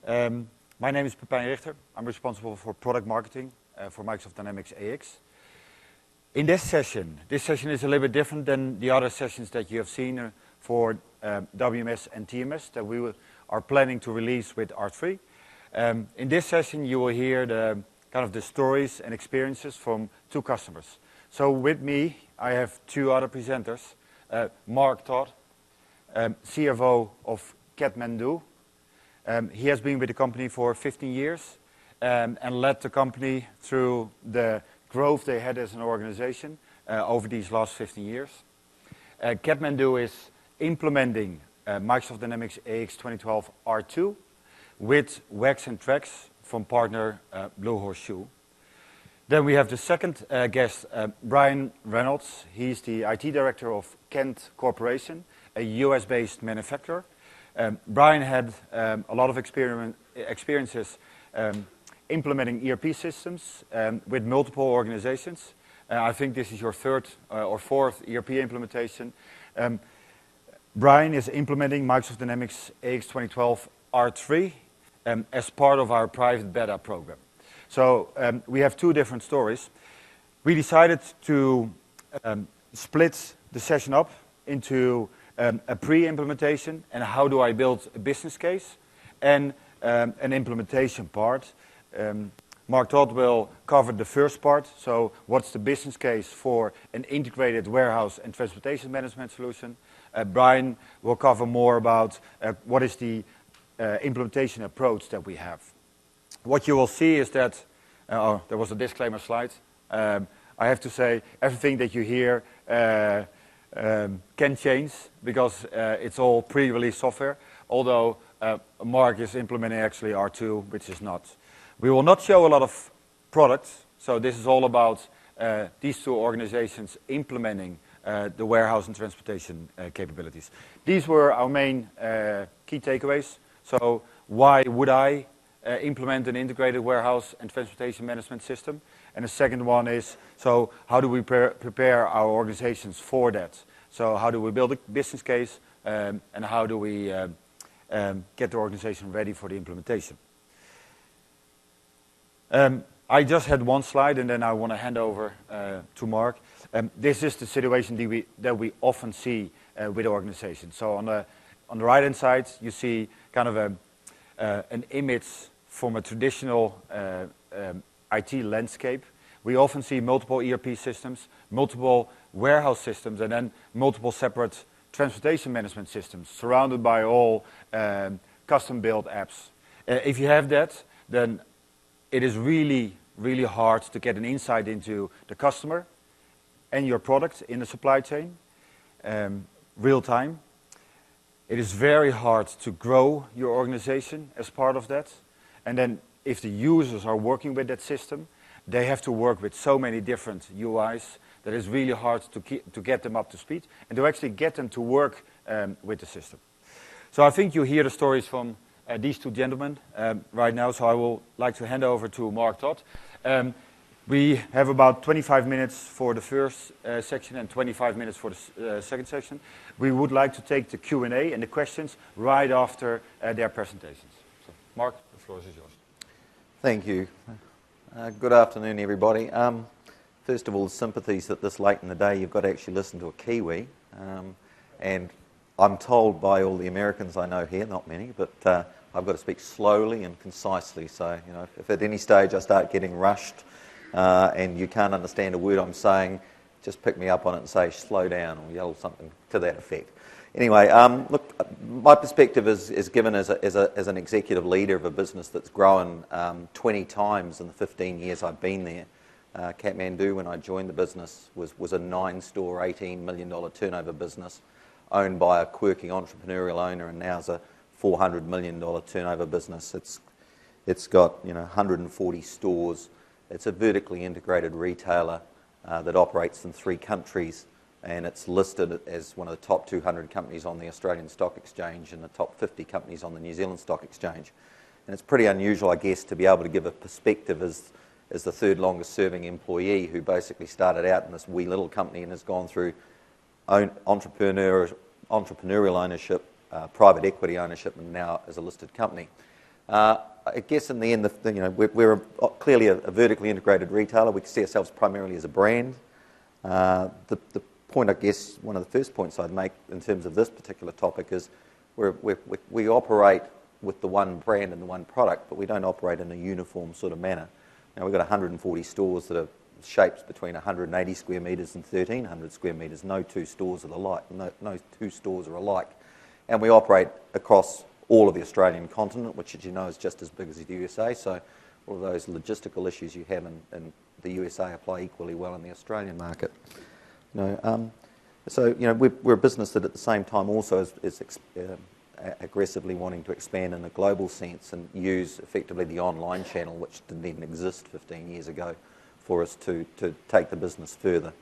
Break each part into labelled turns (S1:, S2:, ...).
S1: My name is Pepijn Richter. I'm responsible for product marketing for Microsoft Dynamics AX. In this session is a little bit different than the other sessions that you have seen for WMS and TMS that we are planning to release with R3. In this session, you will hear the stories and experiences from two customers. So with me, I have two other presenters. Mark Todd, CFO of Kathmandu. He has been with the company for 15 years and led the company through the growth they had as an organization over these last 15 years. Kathmandu is implementing Microsoft Dynamics AX 2012 R2 with WAX and Trax from partner Blue Horseshoe. Then we have the second guest, Brian Reynolds. He's the IT director of Kent Corporation, a US-based manufacturer. Brian had a lot of experiences implementing ERP systems with multiple organizations. I think this is your third or fourth ERP implementation. Brian is implementing Microsoft Dynamics AX 2012 R3 as part of our private beta program. So we have two different stories. We decided to split the session up into a pre-implementation and how do I build a business case, and an implementation part. Mark Todd will cover the first part, so what's the business case for an integrated warehouse and transportation management solution. Brian will cover more about what is the implementation approach that we have. What you will see is that, there was a disclaimer slide. I have to say, everything that you hear can change because it's all pre-release software, although Mark is implementing actually R2, which is not. We will not show a lot of products, so this is all about these two organizations implementing the warehouse and transportation capabilities. These were our main key takeaways. So why would I implement an integrated warehouse and transportation management system? And the second one is, so how do we prepare our organizations for that? So how do we build a business case, and how do we get the organization ready for the implementation? I just had one slide, and then I want to hand over to Mark. This is the situation that we often see with organizations. So on the right-hand side, you see kind of an image from a traditional IT landscape. We often see multiple ERP systems, multiple warehouse systems, and then multiple separate transportation management systems surrounded by all custom-built apps. If you have that, then it is really, really hard to get an insight into the customer and your product in the supply chain, real time. It is very hard to grow your organization as part of that. And then if the users are working with that system, they have to work with so many different UIs that it's really hard to get them up to speed and to actually get them to work with the system. So I think you hear the stories from these two gentlemen right now, so I will like to hand over to Mark Todd. We have about 25 minutes for the first section and 25 minutes for the second section. We would like to take the Q&A and the questions right after their presentations. So, Mark, the floor is yours.
S2: Thank you. Good afternoon, everybody. First of all, sympathies that this late in the day you've got to actually listen to a Kiwi. And I'm told by all the Americans I know here, not many, but I've got to speak slowly and concisely. So, you know, if at any stage I start getting rushed and you can't understand a word I'm saying, just pick me up on it and say, slow down, or yell something to that effect. Anyway, look, my perspective is given as an executive leader of a business that's grown 20 times in the 15 years I've been there. Kathmandu, when I joined the business, was a 9-store, $18 million turnover business owned by a quirky entrepreneurial owner, and now is a $400 million turnover business. It's got 140 stores. It's a vertically integrated retailer that operates in 3 countries, and it's listed as one of the top 200 companies on the Australian Stock Exchange and the top 50 companies on the New Zealand Stock Exchange. And it's pretty unusual, I guess, to be able to give a perspective as the third longest serving employee who basically started out in this wee little company and has gone through entrepreneurial ownership, private equity ownership, and now as a listed company. I guess in the end, we're clearly a vertically integrated retailer. We see ourselves primarily as a brand. The point, I guess, one of the first points I'd make in terms of this particular topic is we operate with the one brand and the one product, but we don't operate in a uniform sort of manner. We've got 140 stores that are shaped between 180 square metres and 1,300 square metres. No two stores are alike. No two stores are alike. And we operate across all of the Australian continent, which, as you know, is just as big as the USA. So all of those logistical issues you have in the USA apply equally well in the Australian market. We're a business that at the same time also is aggressively wanting to expand in a global sense and use effectively the online channel, which didn't even exist 15 years ago, for us to take the business further.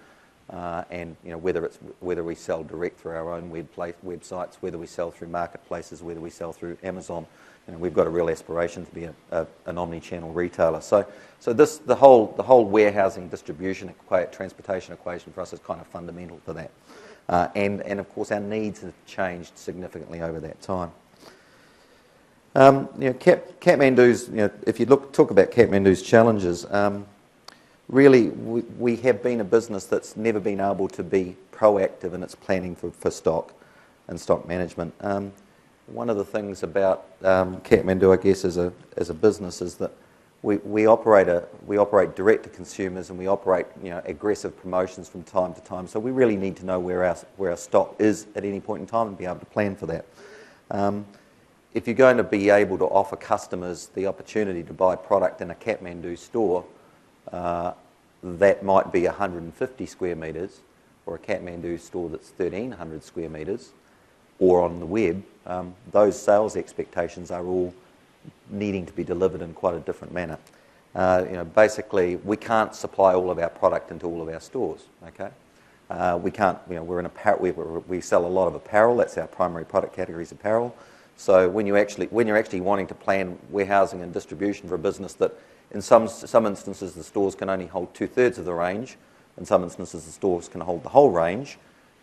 S2: Whether we sell direct through our own websites, whether we sell through marketplaces, whether we sell through Amazon, we've got a real aspiration to be an omni-channel retailer. So the whole warehousing, distribution, transportation equation for us is kind of fundamental to that. And of course our needs have changed significantly over that time. Kathmandu's, if you talk about Kathmandu's challenges, really, we have been a business that's never been able to be proactive in its planning for stock and stock management. One of the things about Kathmandu, I guess, as a business is that we operate direct to consumers, and we operate aggressive promotions from time to time. So we really need to know where our stock is at any point in time and be able to plan for that. If you're going to be able to offer customers the opportunity to buy product in a Kathmandu store, that might be 150 square metres, or a Kathmandu store that's 1,300 square metres, or on the web, those sales expectations are all needing to be delivered in quite a different manner. Basically, we can't supply all of our product into all of our stores. Okay, we can't. We're in apparel. We sell a lot of apparel. That's our primary product category is apparel. So when you're actually wanting to plan warehousing and distribution for a business that in some instances the stores can only hold 2/3 of the range, in some instances the stores can hold the whole range,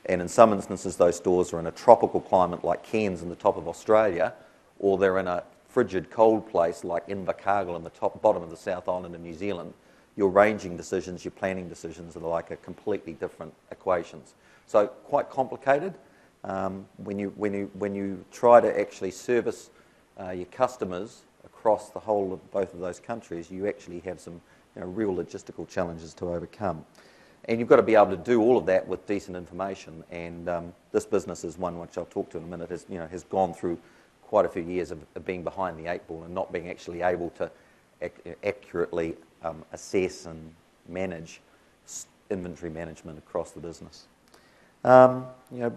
S2: and in some instances those stores are in a tropical climate like Cairns in the top of Australia, or they're in a frigid cold place like Invercargill in the bottom of the South Island of New Zealand. Your ranging decisions, your planning decisions are like a completely different equations. So quite complicated. When you try to actually service your customers across the whole of both of those countries, you actually have some real logistical challenges to overcome. And you've got to be able to do all of that with decent information. And this business is one which I'll talk to in a minute, has gone through quite a few years of being behind the eight ball and not being actually able to accurately assess and manage inventory management across the business.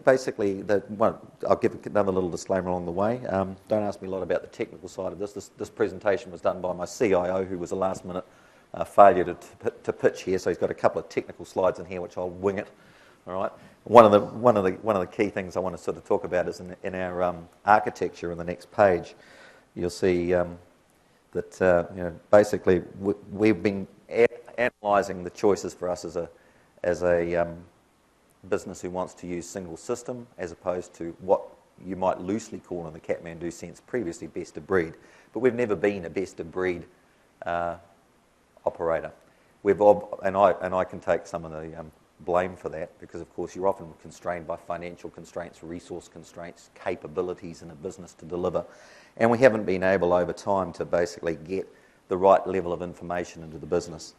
S2: Basically, I'll give another little disclaimer along the way. Don't ask me a lot about the technical side of this. This presentation was done by my CIO, who was a last-minute failure to pitch here. So he's got a couple of technical slides in here, which I'll wing it. All right. One of the key things I want to sort of talk about is in our architecture on the next page. You'll see that basically we've been analysing the choices for us as a business who wants to use single system, as opposed to what you might loosely call in the Kathmandu sense previously best of breed. But we've never been a best of breed operator. And I can take some of the blame for that, because of course you're often constrained by financial constraints, resource constraints, capabilities in a business to deliver, and we haven't been able over time to basically get the right level of information into the business.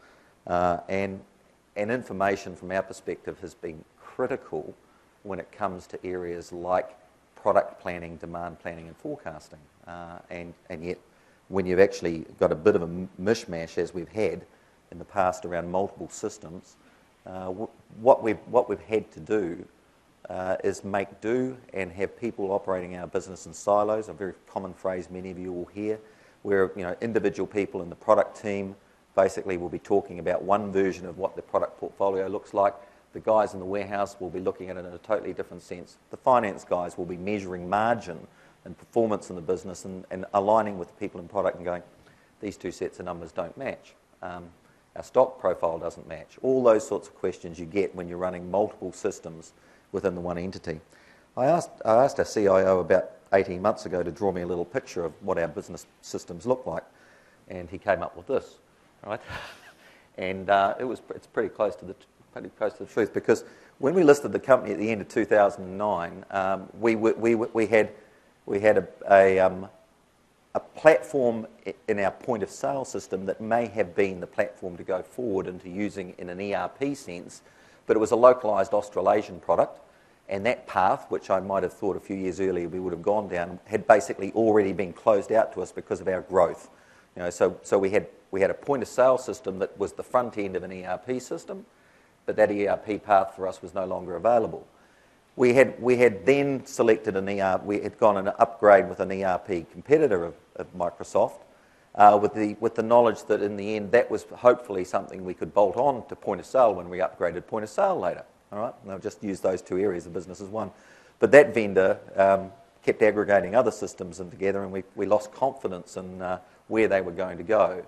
S2: And information from our perspective has been critical when it comes to areas like product planning, demand planning and forecasting. And yet when you've actually got a bit of a mishmash, as we've had in the past around multiple systems, what we've had to do is make do and have people operating our business in silos, a very common phrase many of you will hear, where individual people in the product team basically will be talking about one version of what the product portfolio looks like. The guys in the warehouse will be looking at it in a totally different sense. The finance guys will be measuring margin and performance in the business and aligning with the people in product and going, these two sets of numbers don't match. Our stock profile doesn't match. All those sorts of questions you get when you're running multiple systems within the one entity. I asked our CIO about 18 months ago to draw me a little picture of what our business systems look like, and he came up with this, right? And it's pretty close to the truth, because when we listed the company at the end of 2009, we had a platform in our point of sale system that may have been the platform to go forward into using in an ERP sense, but it was a localized Australasian product, and that path, which I might have thought a few years earlier we would have gone down, had basically already been closed out to us because of our growth. So we had a point of sale system that was the front end of an ERP system, but that ERP path for us was no longer available. We had then selected we had gone an upgrade with an ERP competitor of Microsoft, with the knowledge that in the end that was hopefully something we could bolt on to point of sale when we upgraded point of sale later. All right, and I'll just use those two areas of business as one. But that vendor kept aggregating other systems in together, and we lost confidence in where they were going to go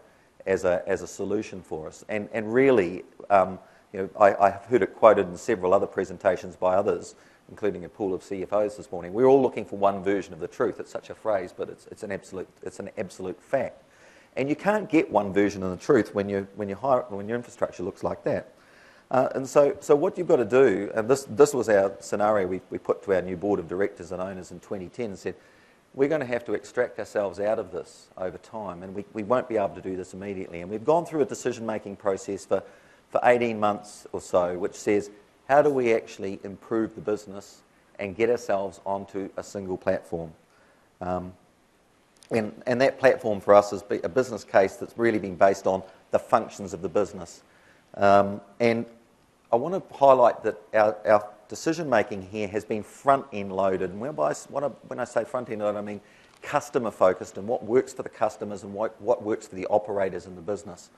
S2: as a solution for us. And really, I've heard it quoted in several other presentations by others, including a pool of CFOs this morning. We're all looking for one version of the truth. It's such a phrase, but it's an absolute fact. And you can't get one version of the truth when your infrastructure looks like that. And so what you've got to do, and this was our scenario we put to our new board of directors and owners in 2010, and said, we're going to have to extract ourselves out of this over time, and we won't be able to do this immediately. And we've gone through a decision-making process for 18 months or so, which says, how do we actually improve the business and get ourselves onto a single platform? And that platform for us is a business case that's really been based on the functions of the business. And I want to highlight that our decision-making here has been front-end loaded. And when I say front-end loaded, I mean customer-focused and what works for the customers and what works for the operators in the business.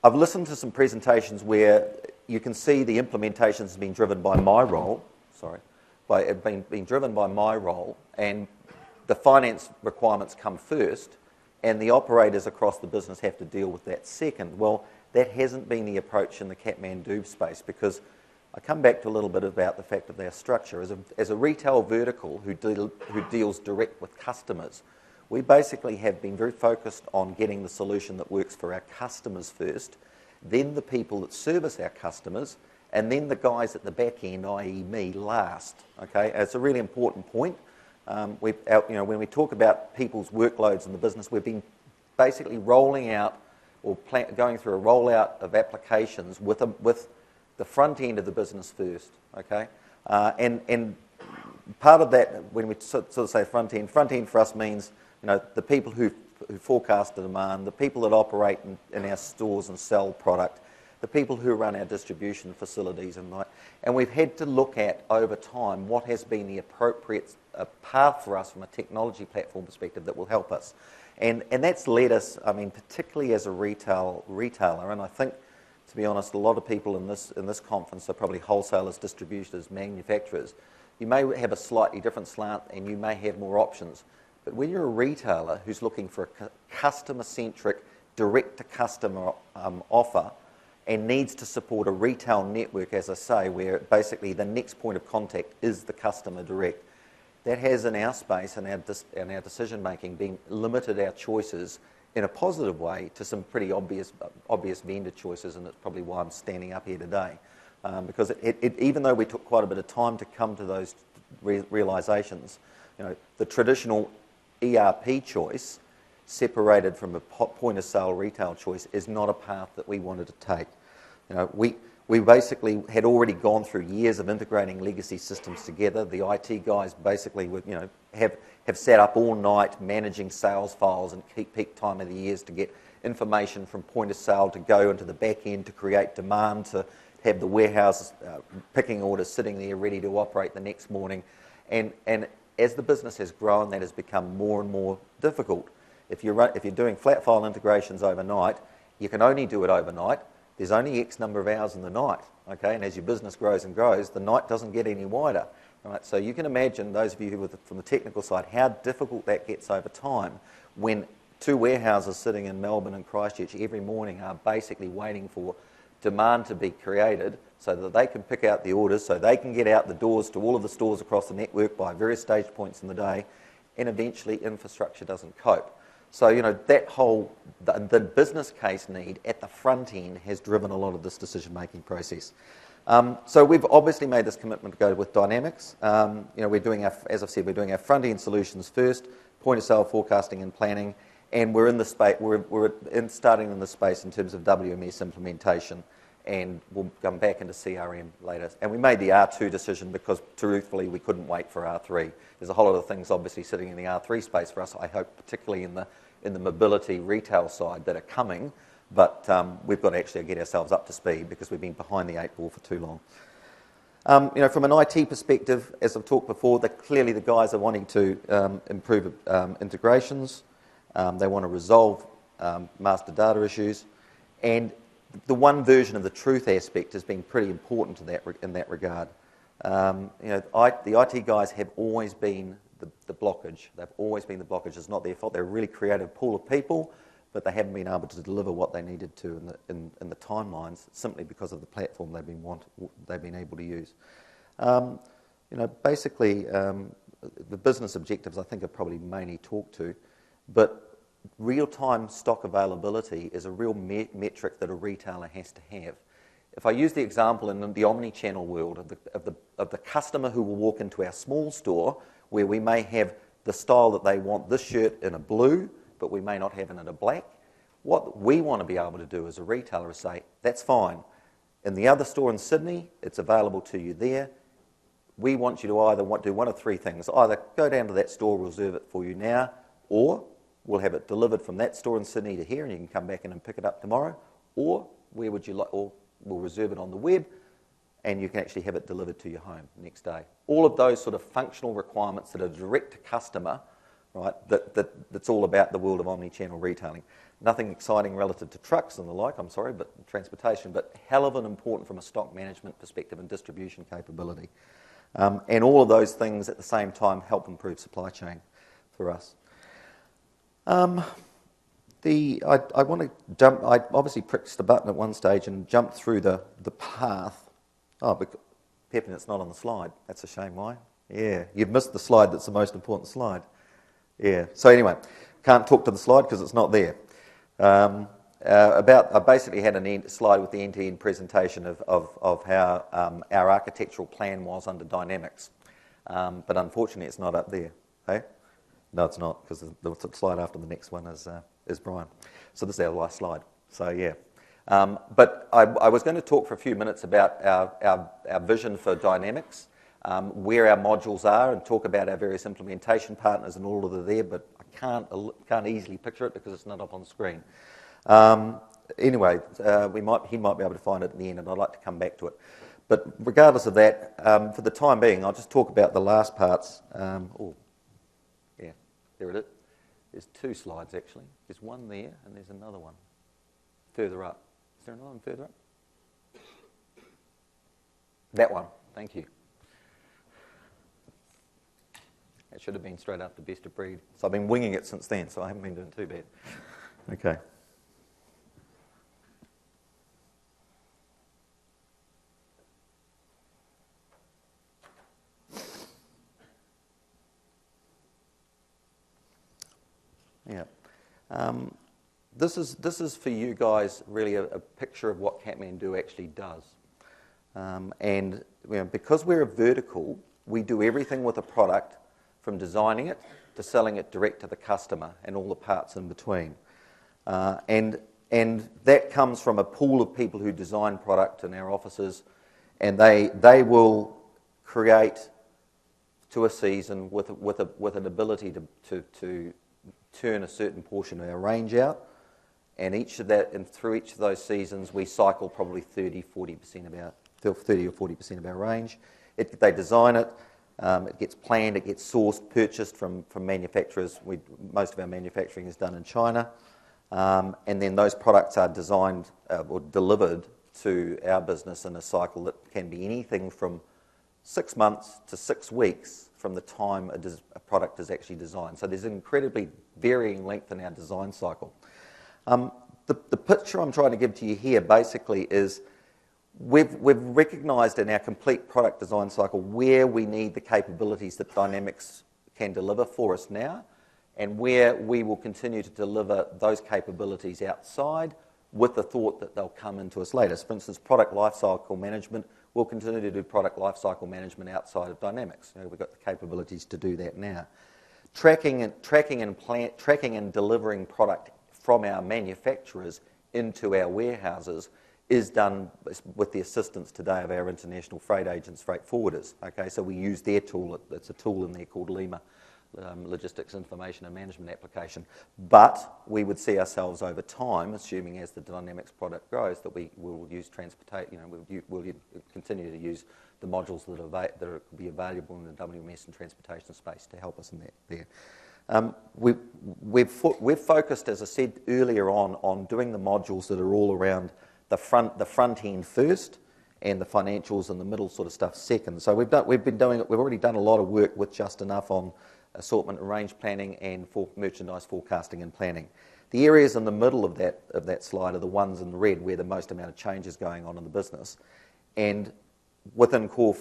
S2: I've listened to some presentations where you can see the implementations have been driven by my role, being driven by my role, and the finance requirements come first, and the operators across the business have to deal with that second. Well, that hasn't been the approach in the Kathmandu space, because I come back to a little bit about the fact of their structure. As a retail vertical who deals direct with customers, we basically have been very focused on getting the solution that works for our customers first, then the people that service our customers, and then the guys at the back end, i.e. me, last. Okay, it's a really important point. When we talk about people's workloads in the business, we've been basically rolling out or going through a rollout of applications with the front end of the business first. Okay, and part of that, when we sort of say front end for us means the people who forecast the demand, the people that operate in our stores and sell product, the people who run our distribution facilities, and we've had to look at over time what has been the appropriate path for us from a technology platform perspective that will help us, and that's led us, I mean, particularly as a retailer, and I think, to be honest, a lot of people in this conference are probably wholesalers, distributors, manufacturers. You may have a slightly different slant, and you may have more options. But when you're a retailer who's looking for a customer-centric, direct-to-customer offer and needs to support a retail network, as I say, where basically the next point of contact is the customer direct, that has in our space and our decision-making been limited our choices in a positive way to some pretty obvious vendor choices, and that's probably why I'm standing up here today. Because even though we took quite a bit of time to come to those realizations, the traditional ERP choice, separated from a point-of-sale retail choice, is not a path that we wanted to take. We basically had already gone through years of integrating legacy systems together. The IT guys basically have sat up all night managing sales files and peak time of the years to get information from point of sale to go into the back end to create demand, to have the warehouse picking orders sitting there ready to operate the next morning. And as the business has grown, that has become more and more difficult. If you're doing flat file integrations overnight, you can only do it overnight. There's only X number of hours in the night, okay? And as your business grows and grows, the night doesn't get any wider, right? So you can imagine, those of you who are from the technical side, how difficult that gets over time when two warehouses sitting in Melbourne and Christchurch every morning are basically waiting for demand to be created so that they can pick out the orders, so they can get out the doors to all of the stores across the network by various stage points in the day, and eventually infrastructure doesn't cope. So, that whole, the business case need at the front end has driven a lot of this decision-making process. So we've obviously made this commitment to go with Dynamics. We're doing as I've said, we're doing our front-end solutions first, point-of-sale forecasting and planning, and we're in the space. We're starting in the space in terms of WMS implementation, and we'll come back into CRM later. And we made the R2 decision because, truthfully, we couldn't wait for R3. There's a whole lot of things obviously sitting in the R3 space for us. I hope, particularly in the mobility retail side, that are coming. But we've got to actually get ourselves up to speed because we've been behind the 8 ball for too long. From an IT perspective, as I've talked before, clearly the guys are wanting to improve integrations. They want to resolve master data issues. And the one version of the truth aspect has been pretty important in that regard. The IT guys have always been the blockage. They've always been the blockage. It's not their fault. They're a really creative pool of people, but they haven't been able to deliver what they needed to in the timelines simply because of the platform they've been able to use. Basically, the business objectives I think are probably mainly talked to, but real-time stock availability is a real metric that a retailer has to have. If I use the example in the omni-channel world of the customer who will walk into our small store where we may have the style that they want, this shirt in a blue, but we may not have it in a black. What we want to be able to do as a retailer is say, that's fine. In the other store in Sydney, it's available to you there. We want you to either do one of three things. Either go down to that store, reserve it for you now, or we'll have it delivered from that store in Sydney to here and you can come back in and pick it up tomorrow, or where would you like, or we'll reserve it on the web and you can actually have it delivered to your home next day. All of those sort of functional requirements that are direct to customer, right, that's all about the world of omni-channel retailing. Nothing exciting relative to trucks and the like, I'm sorry, but transportation, but hell of an important from a stock management perspective and distribution capability. And all of those things at the same time help improve supply chain for us. I want to jump. I obviously pressed the button at one stage and jumped through the path. Oh, but Pepin, it's not on the slide. That's a shame. Why? Yeah, you've missed the slide. That's the most important slide. Yeah. So anyway, can't talk to the slide because it's not there. I basically had a slide with the end-to-end presentation of how our architectural plan was under Dynamics, but unfortunately, it's not up there. Hey. No, it's not, because the slide after the next one is Brian. So this is our last slide. So yeah. But I was going to talk for a few minutes about our vision for Dynamics, where our modules are, and talk about our various implementation partners and all of them there, but I can't easily picture it because it's not up on the screen. Anyway, he might be able to find it at the end, and I'd like to come back to it. But regardless of that, for the time being, I'll just talk about the last parts. There it is. There's two slides actually. There's one there and there's another one further up. Is there another one further up? That one. Thank you. That should have been straight after Best of Breed. So I've been winging it since then, so I haven't been doing too bad. Okay. Yeah, this is for you guys really a picture of what Kathmandu actually does, and because we're a vertical, we do everything with a product from designing it to selling it direct to the customer and all the parts in between, and that comes from a pool of people who design product in our offices, and they will create to a season with an ability to turn a certain portion of our range out, and through each of those seasons we cycle probably 30 or 40% of our range. They design it, it gets planned, it gets sourced, purchased from manufacturers. Most of our manufacturing is done in China, and then those products are designed or delivered to our business in a cycle that can be anything from 6 months to 6 weeks from the time a product is actually designed. So there's an incredibly varying length in our design cycle. The picture I'm trying to give to you here basically is we've recognised in our complete product design cycle where we need the capabilities that Dynamics can deliver for us now, and where we will continue to deliver those capabilities outside with the thought that they'll come into us later. So for instance, product lifecycle management, we'll continue to do product lifecycle management outside of Dynamics. We've got the capabilities to do that now. Tracking and delivering product from our manufacturers into our warehouses is done with the assistance today of our international freight agents, freight forwarders. Okay, so we use their tool. It's a tool in there called Lima, Logistics Information and Management Application. But we would see ourselves over time, assuming as the Dynamics product grows, that we will use we'll continue to use the modules that are be available in the WMS and transportation space to help us in that there. We've focused, as I said earlier on doing the modules that are all around the front end first, and the financials and the middle sort of stuff second. So we've already done a lot of work with Just Enough on assortment and range planning and for merchandise forecasting and planning. The areas in the middle of that slide are the ones in red where the most amount of change is going on in the business. And within core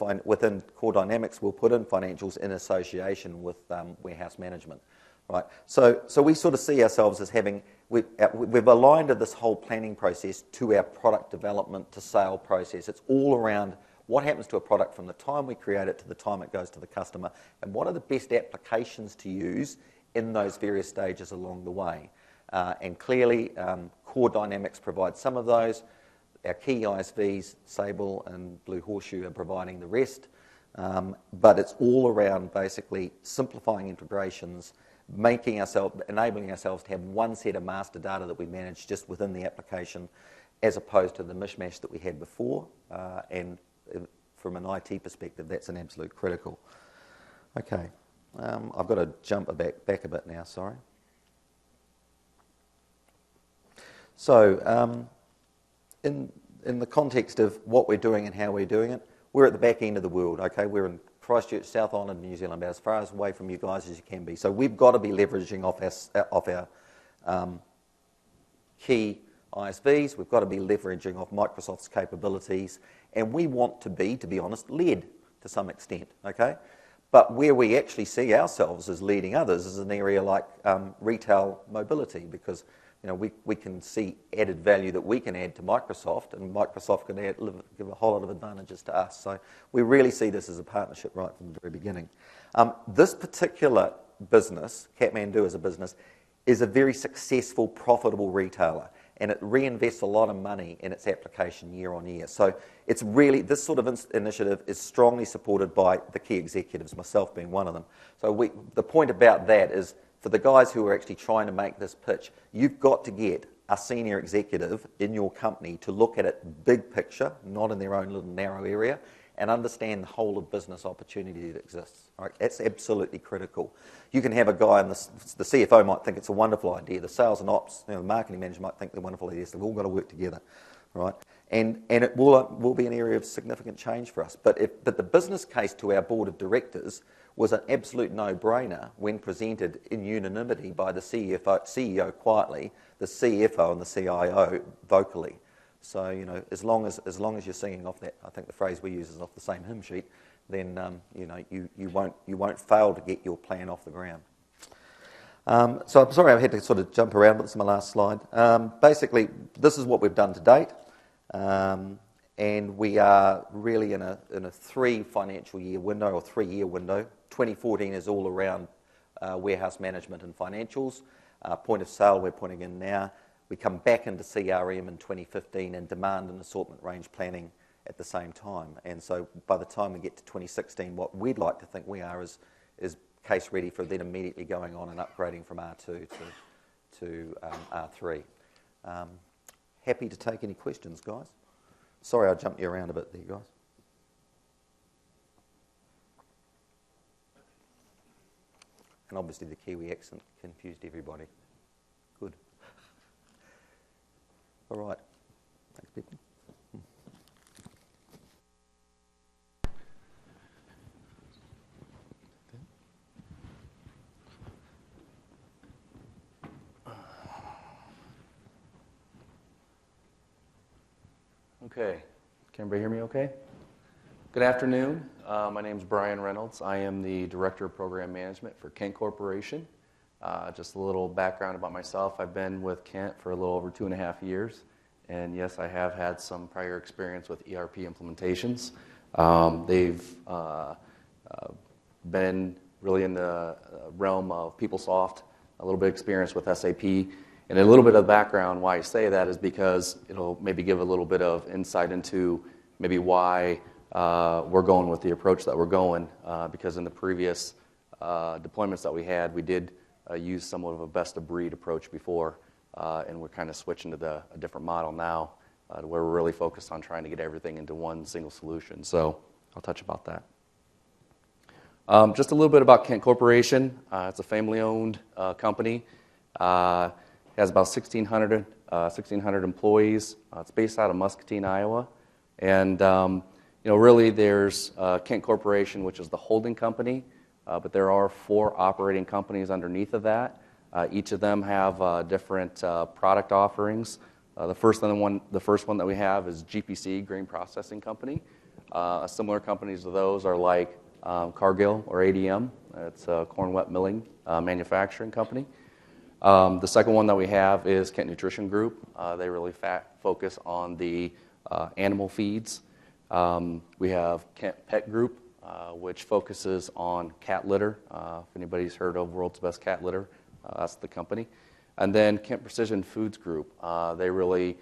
S2: Dynamics, we'll put in financials in association with warehouse management. Right, so we sort of see ourselves as we've aligned this whole planning process to our product development to sale process. It's all around what happens to a product from the time we create it to the time it goes to the customer, and what are the best applications to use in those various stages along the way. And clearly, Core Dynamics provides some of those. Our key ISVs, Sable and Blue Horseshoe, are providing the rest. But it's all around basically simplifying integrations, enabling ourselves to have one set of master data that we manage just within the application, as opposed to the mishmash that we had before. And from an IT perspective, that's an absolute critical. Okay, I've got to jump back a bit now, sorry. So in the context of what we're doing and how we're doing it, we're at the back end of the world, okay? We're in Christchurch, South Island, New Zealand, about as far away from you guys as you can be. So we've got to be leveraging off our key ISVs. We've got to be leveraging off Microsoft's capabilities, and we want to be honest, led to some extent, okay? But where we actually see ourselves as leading others is an area like retail mobility, because we can see added value that we can add to Microsoft, and Microsoft can give a whole lot of advantages to us. So we really see this as a partnership right from the very beginning. This particular business, Kathmandu as a business, is a very successful, profitable retailer, and it reinvests a lot of money in its application year on year. So it's really, this sort of initiative is strongly supported by the key executives, myself being one of them. So the point about that is, for the guys who are actually trying to make this pitch, you've got to get a senior executive in your company to look at it big picture, not in their own little narrow area, and understand the whole of business opportunity that exists. Right? That's absolutely critical. You can have a guy, and the CFO might think it's a wonderful idea. The sales and ops, the marketing manager might think they're wonderful ideas. They've all got to work together, right? And it will be an area of significant change for us. But the business case to our board of directors was an absolute no-brainer when presented in unanimity by the CEO quietly, the CFO and the CIO vocally. So as long as you're singing off that, I think the phrase we use is off the same hymn sheet, then you won't fail to get your plan off the ground. So I'm sorry I had to sort of jump around, but this is my last slide. Basically, this is what we've done to date, and we are really in a 3 financial year window or 3-year window. 2014 is all around warehouse management and financials. Point of sale we're putting in now. We come back into CRM in 2015 and demand and assortment range planning at the same time. And so by the time we get to 2016, what we'd like to think we are is case ready for then immediately going on and upgrading from R2 to R3. Happy to take any questions, guys. Sorry I jumped you around a bit there, guys. And obviously the Kiwi accent confused everybody. Good. All right. Thanks, people.
S3: Okay. Can everybody hear me okay? Good afternoon. My name is Brian Reynolds. I am the Director of Program Management for Kent Corporation. Just a little background about myself. I've been with Kent for a little over 2.5 years. And yes, I have had some prior experience with ERP implementations. They've been really in the realm of PeopleSoft, a little bit of experience with SAP, and a little bit of background why I say that is because it'll maybe give a little bit of insight into maybe why we're going with the approach that we're going, because in the previous deployments that we had, we did use somewhat of a best-of-breed approach before, and we're kind of switching to a different model now, to where we're really focused on trying to get everything into one single solution. So I'll touch about that. Just a little bit about Kent Corporation. It's a family-owned company. It has about 1,600 employees. It's based out of Muscatine, Iowa. And really there's Kent Corporation, which is the holding company, but there are 4 operating companies underneath of that. Each of them have different product offerings. The first one that we have is GPC, Grain Processing Company. Similar companies to those are like Cargill or ADM. It's a corn wet milling manufacturing company. The second one that we have is Kent Nutrition Group. They really focus on the animal feeds. We have Kent Pet Group, which focuses on cat litter. If anybody's heard of World's Best Cat Litter, that's the company. And then Kent Precision Foods Group. They really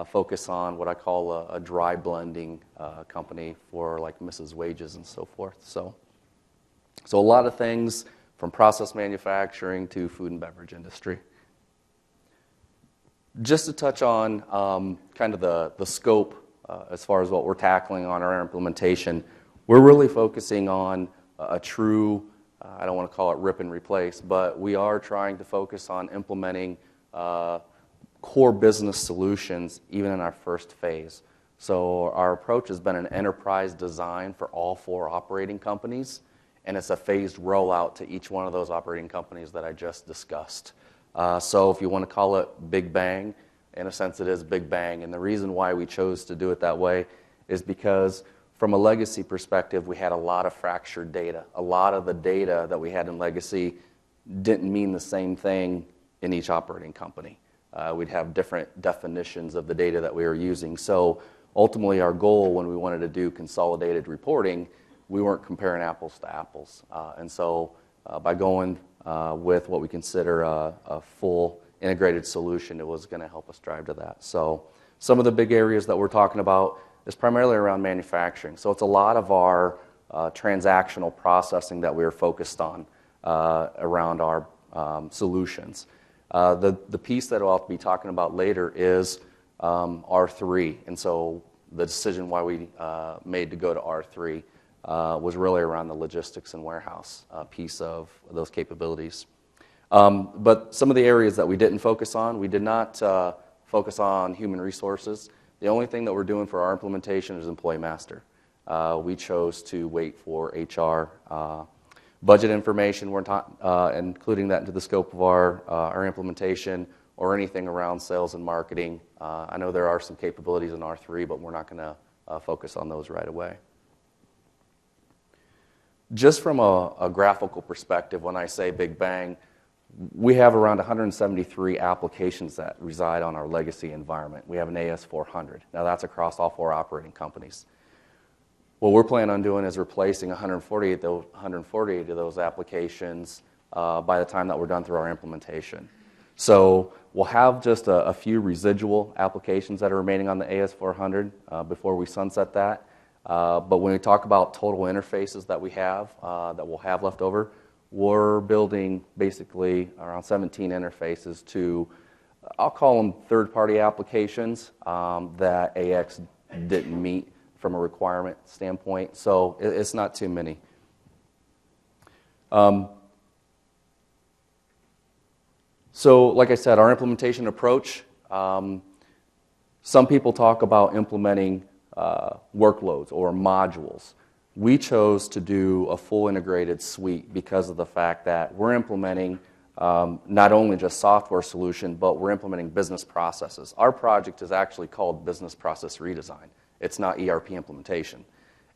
S3: focus on what I call a dry blending company for like Mrs. Wages and so forth. So a lot of things from process manufacturing to food and beverage industry. Just to touch on kind of the scope as far as what we're tackling on our implementation, we're really focusing on a true, I don't want to call it rip and replace, but we are trying to focus on implementing core business solutions even in our first phase. So our approach has been an enterprise design for all 4 operating companies, and it's a phased rollout to each one of those operating companies that I just discussed. So if you want to call it Big Bang, in a sense it is Big Bang. And the reason why we chose to do it that way is because from a legacy perspective, we had a lot of fractured data. A lot of the data that we had in legacy didn't mean the same thing in each operating company. We'd have different definitions of the data that we were using. So ultimately our goal when we wanted to do consolidated reporting, we weren't comparing apples to apples. And so by going with what we consider a full integrated solution, it was going to help us drive to that. So some of the big areas that we're talking about is primarily around manufacturing. So it's a lot of our transactional processing that we are focused on around our solutions. The piece that I'll be talking about later is R3. And so the decision why we made to go to R3 was really around the logistics and warehouse piece of those capabilities. But some of the areas that we didn't focus on, we did not focus on human resources. The only thing that we're doing for our implementation is Employee Master. We chose to wait for HR budget information. We're not including that into the scope of our implementation or anything around sales and marketing. I know there are some capabilities in R3, but we're not going to focus on those right away. Just from a graphical perspective, when I say Big Bang, we have around 173 applications that reside on our legacy environment. We have an AS400. Now that's across all 4 operating companies. What we're planning on doing is replacing 148 of those applications by the time that we're done through our implementation. So we'll have just a few residual applications that are remaining on the AS400 before we sunset that. But when we talk about total interfaces that we have, that we'll have left over, we're building basically around 17 interfaces to, I'll call them third-party applications that AX didn't meet from a requirement standpoint. So it's not too many. So like I said, our implementation approach, some people talk about implementing workloads or modules. We chose to do a full integrated suite because of the fact that we're implementing not only just software solution, but we're implementing business processes. Our project is actually called Business Process Redesign. It's not ERP implementation.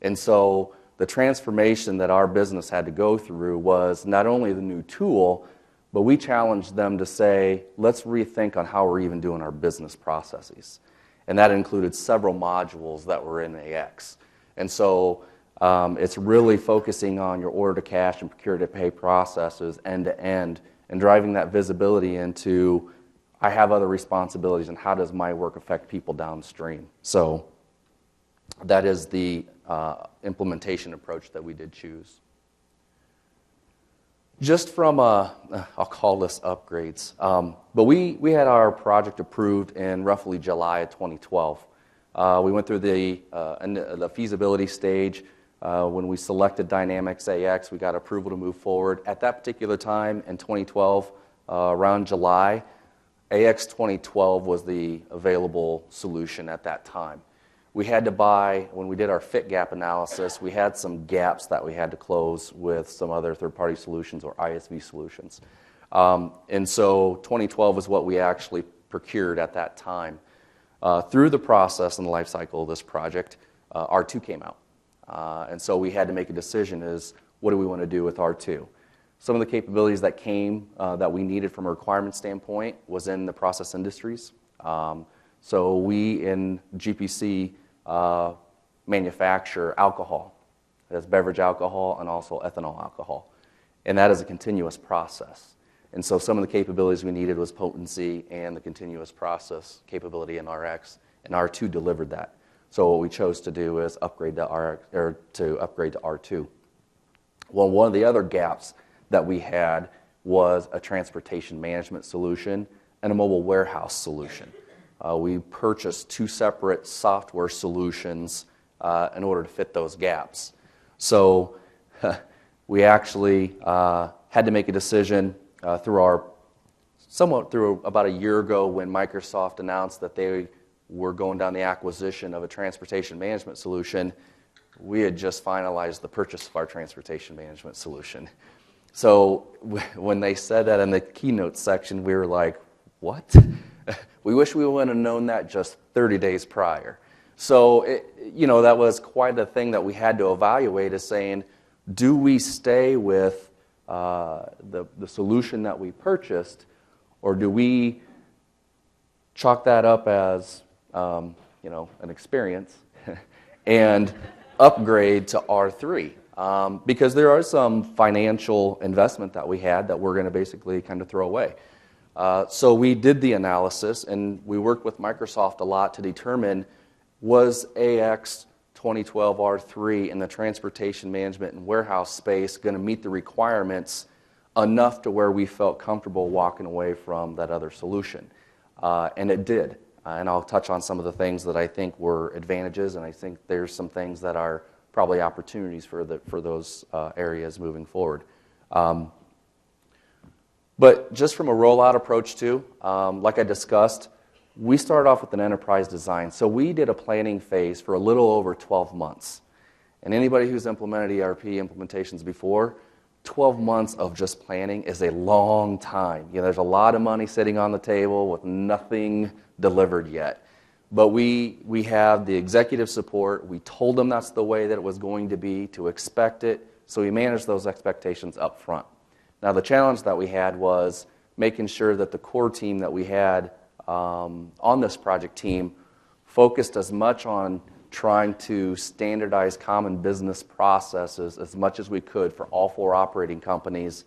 S3: And so the transformation that our business had to go through was not only the new tool, but we challenged them to say, let's rethink on how we're even doing our business processes. And that included several modules that were in AX. And so it's really focusing on your order to cash and procure to pay processes end to end and driving that visibility into, I have other responsibilities and how does my work affect people downstream. So that is the implementation approach that we did choose. Just from, I'll call this upgrades, but we had our project approved in roughly July of 2012. We went through the feasibility stage. When we selected Dynamics AX, we got approval to move forward. At that particular time in 2012, around July, AX 2012 was the available solution at that time. We had to buy, when we did our fit gap analysis, we had some gaps that we had to close with some other third-party solutions or ISV solutions. And so 2012 is what we actually procured at that time. Through the process and the life cycle of this project, R2 came out. And so we had to make a decision is, what do we want to do with R2? Some of the capabilities that came that we needed from a requirement standpoint was in the process industries. So we in GPC manufacture alcohol. That's beverage alcohol and also ethanol alcohol. And that is a continuous process. And so some of the capabilities we needed was potency and the continuous process capability in RX, and R2 delivered that. So what we chose to do is upgrade to R2. Well, one of the other gaps that we had was a transportation management solution and a mobile warehouse solution. We purchased two separate software solutions in order to fit those gaps. So we actually had to make a decision through about a year ago when Microsoft announced that they were going down the acquisition of a transportation management solution. We had just finalized the purchase of our transportation management solution. So when they said that in the keynote section, we were like, what? We wish we would have known that just 30 days prior. So, that was quite a thing that we had to evaluate as saying, do we stay with the solution that we purchased, or do we chalk that up as, an experience and upgrade to R3? Because there are some financial investment that we had that we're going to basically kind of throw away. So we did the analysis, and we worked with Microsoft a lot to determine, was AX 2012 R3 in the transportation management and warehouse space going to meet the requirements enough to where we felt comfortable walking away from that other solution? And it did. And I'll touch on some of the things that I think were advantages, and I think there's some things that are probably opportunities for those areas moving forward. But just from a rollout approach too, like I discussed, we started off with an enterprise design. So we did a planning phase for a little over 12 months. And anybody who's implemented ERP implementations before, 12 months of just planning is a long time. There's a lot of money sitting on the table with nothing delivered yet. But we have the executive support. We told them that's the way that it was going to be, to expect it. So we managed those expectations up front. Now, the challenge that we had was making sure that the core team that we had on this project team focused as much on trying to standardize common business processes as much as we could for all 4 operating companies,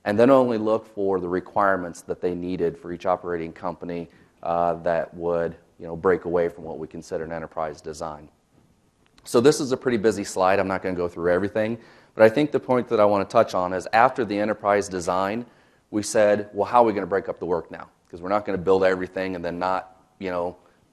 S3: and then only look for the requirements that they needed for each operating company that would break away from what we consider an enterprise design. So this is a pretty busy slide. I'm not going to go through everything. But I think the point that I want to touch on is after the enterprise design, we said, well, how are we going to break up the work now? Because we're not going to build everything and then not,